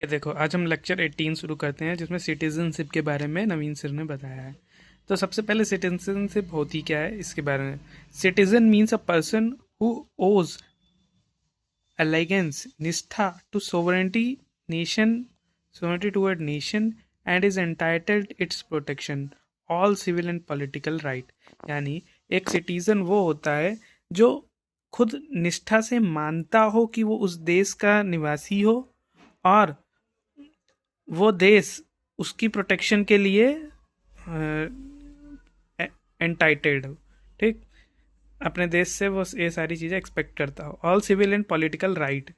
ये देखो, आज हम लेक्चर 18 शुरू करते हैं, जिसमें सिटीजनशिप के बारे में नवीन सर ने बताया है। तो सबसे पहले सिटीजनशिप होती क्या है इसके बारे में। Citizen means a person who ओज allegiance, निष्ठा to sovereignty toward nation and is entitled its protection, all civil and political right। यानी एक सिटीजन वो होता है जो खुद निष्ठा से मानता हो कि वो उस देश का निवासी हो, और वो देश उसकी प्रोटेक्शन के लिए एंटाइटेड हो। ठीक, अपने देश से वो ये सारी चीज़ें एक्सपेक्ट करता हो। All civil and political right.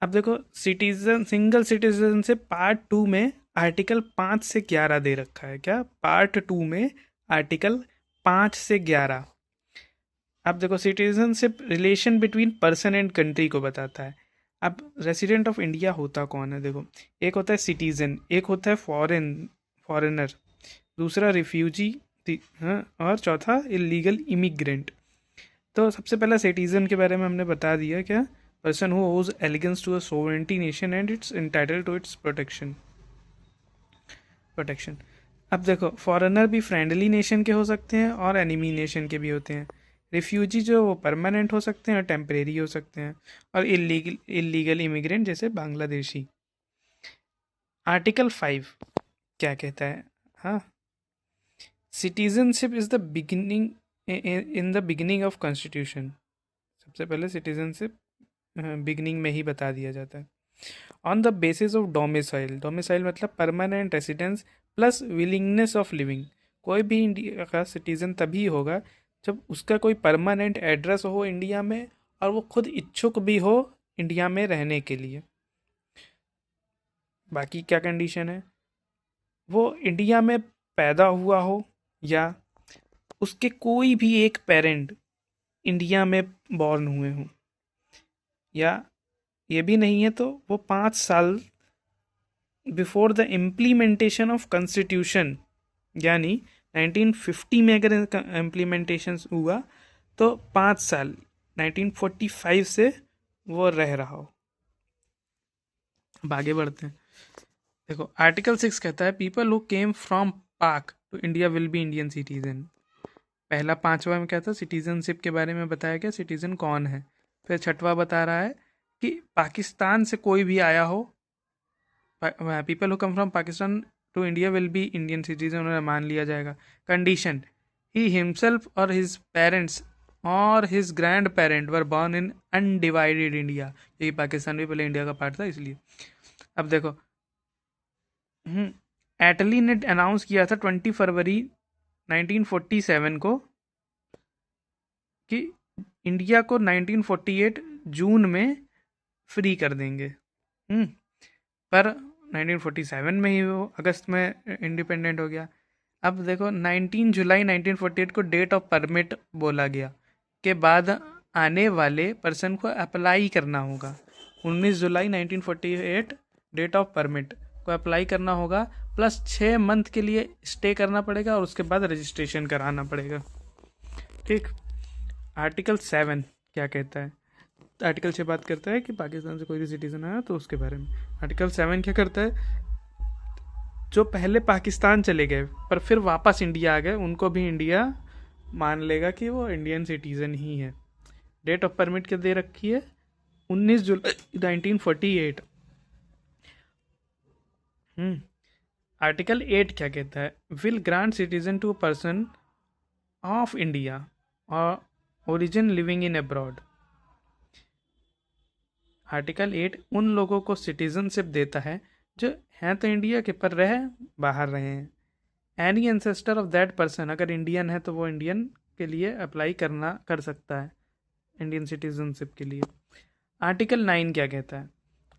अब देखो, सिटीजन सिंगल सिटीजन से पार्ट 2 में आर्टिकल 5 से 11 दे रखा है। क्या? पार्ट 2 में आर्टिकल 5 से 11। अब देखो, citizenship relation between person and country को बताता है। अब रेसिडेंट ऑफ इंडिया होता कौन है? देखो, एक होता है सिटीजन, एक होता है फॉरेनर, दूसरा रिफ्यूजी, हाँ, और चौथा इलीगल इमिग्रेंट। तो सबसे पहला सिटीजन के बारे में हमने बता दिया। क्या? Person who owes allegiance to a sovereignty nation and it's entitled to its protection. अब देखो, फॉरेनर भी फ्रेंडली नेशन के हो सकते हैं और एनिमी नेशन के भी होते हैं। रिफ्यूजी जो वो परमानेंट हो सकते हैं और टेम्परेरी हो सकते हैं। और इलीगल इमिग्रेंट जैसे बांग्लादेशी। आर्टिकल 5 क्या कहता है? हाँ, citizenship is the beginning in the beginning of constitution. सबसे पहले सिटीजनशिप बिगिनिंग में ही बता दिया जाता है। On the basis of domicile, domicile मतलब permanent residence plus willingness of living. कोई भी इंडिया का सिटीजन तभी होगा जब उसका कोई परमानेंट एड्रेस हो इंडिया में, और वो खुद इच्छुक भी हो इंडिया में रहने के लिए। बाकी क्या कंडीशन है? वो इंडिया में पैदा हुआ हो, या उसके कोई भी एक पेरेंट इंडिया में बॉर्न हुए हों, या ये भी नहीं है तो वो 5 साल before the implementation of constitution, यानी 1950 में अगर इम्प्लीमेंटेशन हुआ तो 5 साल 1945 से वो रह रहा हो। अब आगे बढ़ते हैं। देखो, आर्टिकल 6 कहता है people who came from Pak to India will be Indian citizen. पहला 5वां में क्या था? सिटीजनशिप के बारे में बताया गया, सिटीजन कौन है। फिर 6वां बता रहा है कि पाकिस्तान से कोई भी आया हो, people who come from Pakistan to India will be Indian citizen, उन्हें मान लिया जाएगा। कंडीशन, ही हिमसेल्फ और हिज पेरेंट्स और his grand parent were born in undivided India, क्योंकि पाकिस्तान भी पहले इंडिया का पार्ट था इसलिए। अब देखो, एटली ने अनाउंस किया था 20 फरवरी 1947 को कि इंडिया को 1948 जून में फ्री कर देंगे। पर 1947 में ही वो अगस्त में इंडिपेंडेंट हो गया। अब देखो, 19 जुलाई 1948 को डेट ऑफ परमिट बोला गया के बाद आने वाले पर्सन को अप्लाई करना होगा। 19 जुलाई 1948 डेट ऑफ परमिट को अप्लाई करना होगा, प्लस 6 मंथ के लिए स्टे करना पड़ेगा और उसके बाद रजिस्ट्रेशन कराना पड़ेगा। ठीक। आर्टिकल 7 क्या कहता है? आर्टिकल 6 बात करता है कि पाकिस्तान से कोई भी सिटीजन आया तो उसके बारे में। आर्टिकल 7 क्या करता है? जो पहले पाकिस्तान चले गए पर फिर वापस इंडिया आ गए, उनको भी इंडिया मान लेगा कि वो इंडियन सिटीजन ही है। डेट ऑफ परमिट क्या दे रखी है? 19 जुलाई 1948। आर्टिकल 8 क्या कहता है? Will grant citizen to a person of India और origin living in abroad. Article 8 उन लोगों को सिटीजनशिप देता है जो हैं तो इंडिया के पर बाहर रहे हैं। Any ancestor of that person, अगर इंडियन है तो वो इंडियन के लिए अप्लाई कर सकता है इंडियन सिटीजनशिप के लिए। आर्टिकल 9 क्या कहता है?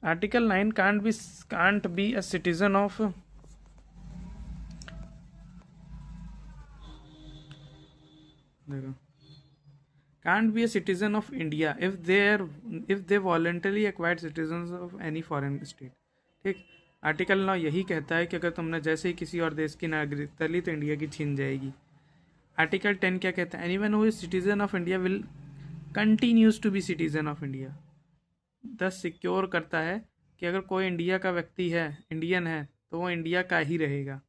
Article 9 can't be a citizen of, देखो, can't be a citizen of India if they voluntarily acquired citizens of any foreign state। ठीक। आर्टिकल 9 यही कहता है कि अगर तुमने जैसे ही किसी और देश की नागरिकता ली तो इंडिया की छीन जाएगी। आर्टिकल 10 क्या कहता है? Anyone who is citizen of India will continues to be citizen of India. 10 secure करता है कि अगर कोई इंडिया का व्यक्ति है, इंडियन है, तो वो इंडिया का ही रहेगा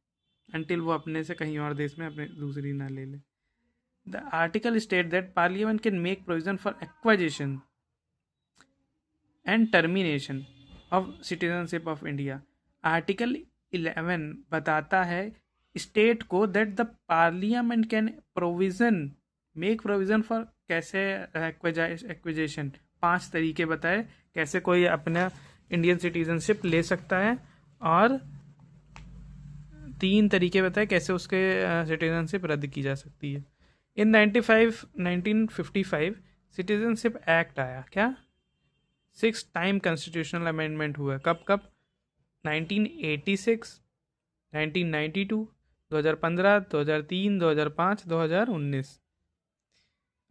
अनटिल वो अपने से कहीं और देश में अपने दूसरी ना ले ले। The article state that parliament can make provision for acquisition and termination of citizenship of India. Article 11 बताता है स्टेट को that the parliament can provision make provision for कैसे एक्विजिशन, 5 तरीके बताए कैसे कोई अपना इंडियन सिटीजनशिप ले सकता है, और 3 तरीके बताए कैसे उसके सिटीजनशिप रद्द की जा सकती है। इन 1955 सिटीजनशिप एक्ट आया। क्या 6 टाइम कॉन्स्टिट्यूशनल अमेंडमेंट हुआ। कब कब? 1986, 1992, 2015, 2003, 2005, 2019।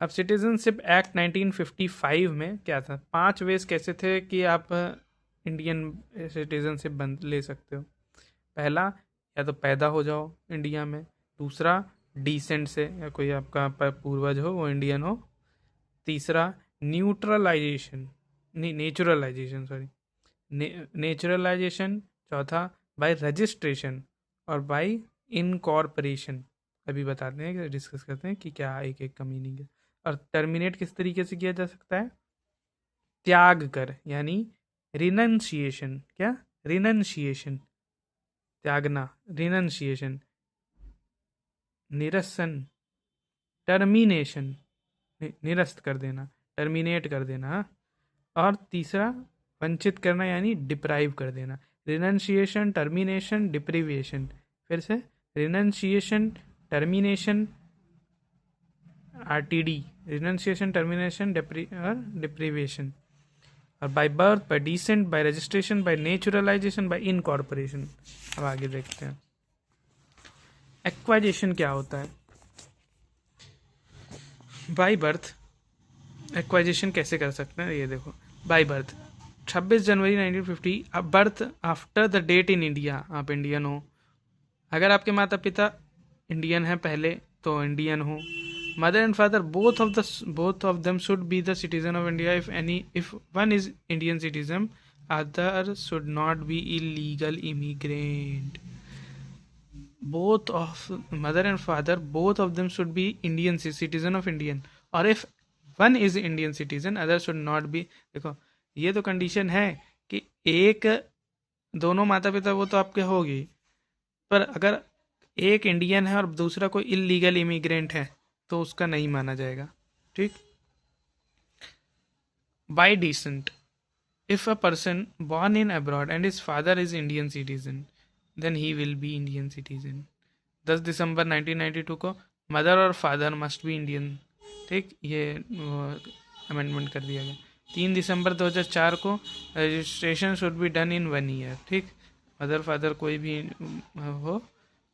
अब सिटीजनशिप एक्ट 1955 में क्या था? 5 वेज कैसे थे कि आप इंडियन सिटीजनशिप ले सकते हो। पहला, या तो पैदा हो जाओ इंडिया में। दूसरा, डिसेंट से, या कोई आपका पूर्वज हो वो इंडियन हो। तीसरा, न्यूट्रलाइजेशन, नेचुरलाइजेशन, सॉरी, नेचुरलाइजेशन। चौथा, बाय रजिस्ट्रेशन, और बाय इनकॉर्पोरेशन। अभी बताते हैं, डिस्कस करते हैं कि क्या एक एक का मीनिंग है। और टर्मिनेट किस तरीके से किया जा सकता है? त्याग कर, यानी रिनंसिएशन। क्या? रिनंसिएशन, त्यागना, रिनंसिएशन। निरसन, टर्मिनेशन, निरस्त कर देना, टर्मिनेट कर देना, हाँ? और तीसरा, वंचित करना, यानी डिप्राइव कर देना। Renunciation, termination, deprivation. फिर से, renunciation, termination, RTD, renunciation, termination, deprivation. और by birth, by descent, by registration, by naturalisation, by incorporation. अब आगे देखते हैं एक्वाइजेशन क्या होता है। बाय बर्थ एक्वाइजेशन कैसे कर सकते हैं, ये देखो। By birth 26 January 1950, birth after the date in India, आप इंडियन हो। अगर आपके माता पिता इंडियन हैं पहले, तो इंडियन हो। Mother and father both of them should be the citizen of India. If one is Indian citizen, other should not be illegal immigrant. Both of mother and father, both of them should be Indian citizen of Indian. और if one is Indian citizen, other should not be। देखो, ये तो condition है कि एक, दोनों माता पिता वो तो आपके होगी, पर अगर एक इंडियन है और दूसरा कोई इलीगल इमिग्रेंट है तो उसका नहीं माना जाएगा। ठीक। By descent, if a person born in abroad and his father is Indian citizen, then he will be Indian citizen. 10 दिसंबर 1992 को मदर और फादर मस्ट बी इंडियन। ठीक, ये अमेंडमेंट कर दिया गया। 3 दिसंबर 2004 को registration should be done in 1 year. ठीक, मदर फादर कोई भी हो,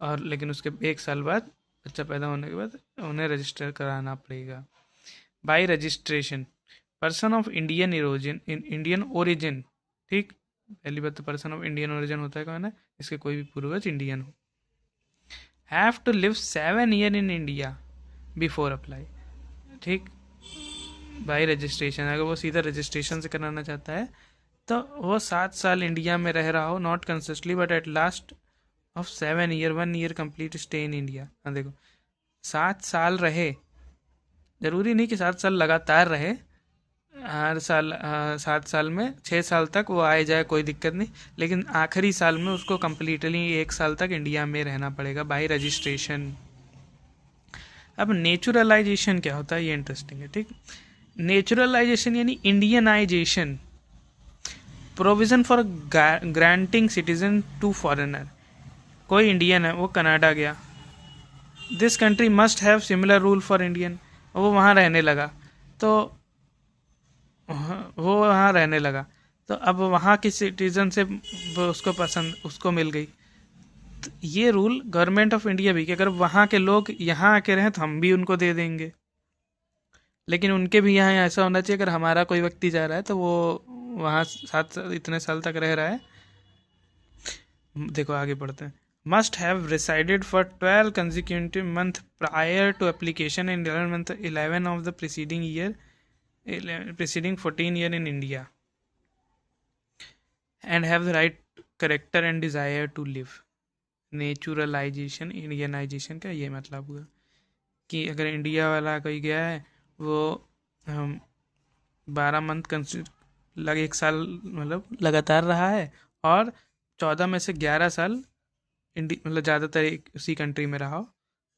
और लेकिन उसके 1 साल बाद, बच्चा पैदा होने के बाद उन्हें रजिस्टर कराना पड़ेगा। Bye registration, person of Indian origin. ठीक, पहली बात तो पर्सन ऑफ इंडियन ओरिजिन होता है कौन है? इसके कोई भी पूर्वज इंडियन हो। Have to live 7 year in India before apply. ठीक, बाय रजिस्ट्रेशन, अगर वो सीधा रजिस्ट्रेशन से कराना चाहता है तो वो 7 साल इंडिया में रह रहा हो, not कंसिस्टली but at last of 7 year, 1 year complete stay in India. हाँ देखो, 7 साल रहे, जरूरी नहीं कि 7 साल लगातार रहे, हर साल 7 साल में 6 साल तक वो आए जाए, कोई दिक्कत नहीं, लेकिन आखिरी साल में उसको कम्प्लीटली 1 साल तक इंडिया में रहना पड़ेगा बाय रजिस्ट्रेशन। अब नेचुरलाइजेशन क्या होता है, ये इंटरेस्टिंग है। ठीक, नेचुरलाइजेशन यानी Indianisation, provision for granting citizen to foreigner. कोई इंडियन है, वो कनाडा गया, this country must have similar rule for Indian. वो वहाँ रहने लगा, तो अब वहाँ की सिटीजन से उसको पसंद, उसको मिल गई। तो ये रूल गवर्नमेंट ऑफ इंडिया भी कि अगर वहाँ के लोग यहाँ आके रहें तो हम भी उनको दे देंगे, लेकिन उनके भी यहाँ ऐसा होना चाहिए, अगर हमारा कोई व्यक्ति जा रहा है तो वो वहाँ 7 इतने साल तक रह रहा है। देखो आगे पढ़ते हैं। must have resided for 12 consecutive months prior to application in 11 of the preceding 14 year in India. And have the right character and desire to live. Naturalisation, Indianisation का ये मतलब हुआ कि अगर इंडिया वाला कोई गया है, वो 12 मंथ लग 1 साल मतलब लगातार रहा है, और 14 में से 11 साल मतलब ज़्यादातर उसी कंट्री में रहा हो,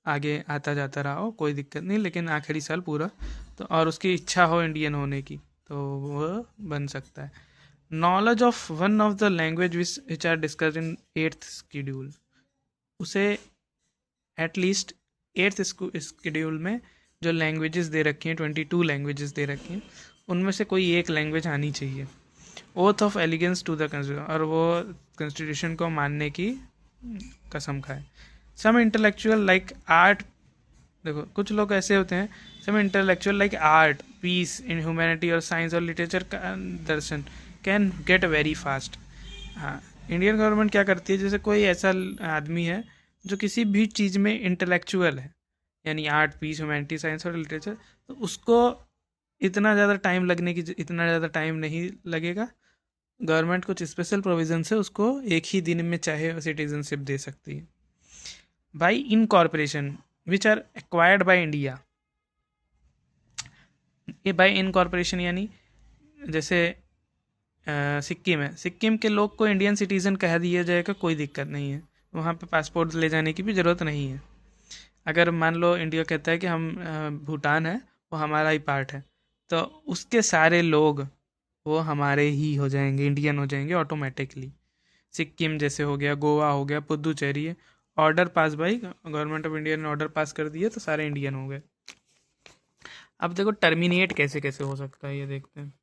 आगे आता जाता रहा हो, कोई दिक्कत नहीं, लेकिन आखिरी साल पूरा तो, और उसकी इच्छा हो इंडियन होने की, तो वो बन सकता है। Knowledge of one of the language which are discussed in 8th schedule, उसे एटलीस्ट 8th शेड्यूल में जो लैंग्वेजेस दे रखी हैं, 22 लैंग्वेजेस दे रखी हैं, उनमें से कोई एक लैंग्वेज आनी चाहिए। Oath of allegiance to the constitution, और वो कॉन्स्टिट्यूशन को मानने की कसम खाए। सम इंटेलेक्चुअल लाइक आर्ट, देखो कुछ लोग ऐसे होते हैं, some intellectual like art, peace in humanity और साइंस और लिटरेचर का दर्शन कैन गेट वेरी फास्ट। हाँ, इंडियन गवर्नमेंट क्या करती है, जैसे कोई ऐसा आदमी है जो किसी भी चीज़ में इंटेलेक्चुअल है, यानी आर्ट, पीस, ह्यूमैनिटी, साइंस और लिटरेचर, तो उसको इतना ज़्यादा टाइम नहीं लगेगा। गवर्नमेंट कुछ स्पेशल प्रोविजन से उसको एक ही दिन में चाहे सिटीजनशिप दे सकती है। By incorporation which are acquired by India, ये बाई इन कॉरपोरेशन यानी जैसे सिक्किम है, सिक्किम के लोग को इंडियन सिटीज़न कह दिया जाएगा, कोई दिक्कत नहीं है, वहाँ पे पासपोर्ट ले जाने की भी ज़रूरत नहीं है। अगर मान लो इंडिया कहता है कि हम भूटान है, वो हमारा ही पार्ट है, तो उसके सारे लोग वो हमारे ही हो जाएंगे, इंडियन हो जाएंगे ऑटोमेटिकली। सिक्किम जैसे हो गया, गोवा हो गया, पुदुचेरी है, ऑर्डर पास भाई, गवर्नमेंट ऑफ इंडिया ने ऑर्डर पास कर दिया तो सारे इंडियन हो गए। अब देखो टर्मिनेट कैसे कैसे हो सकता है, ये देखते हैं।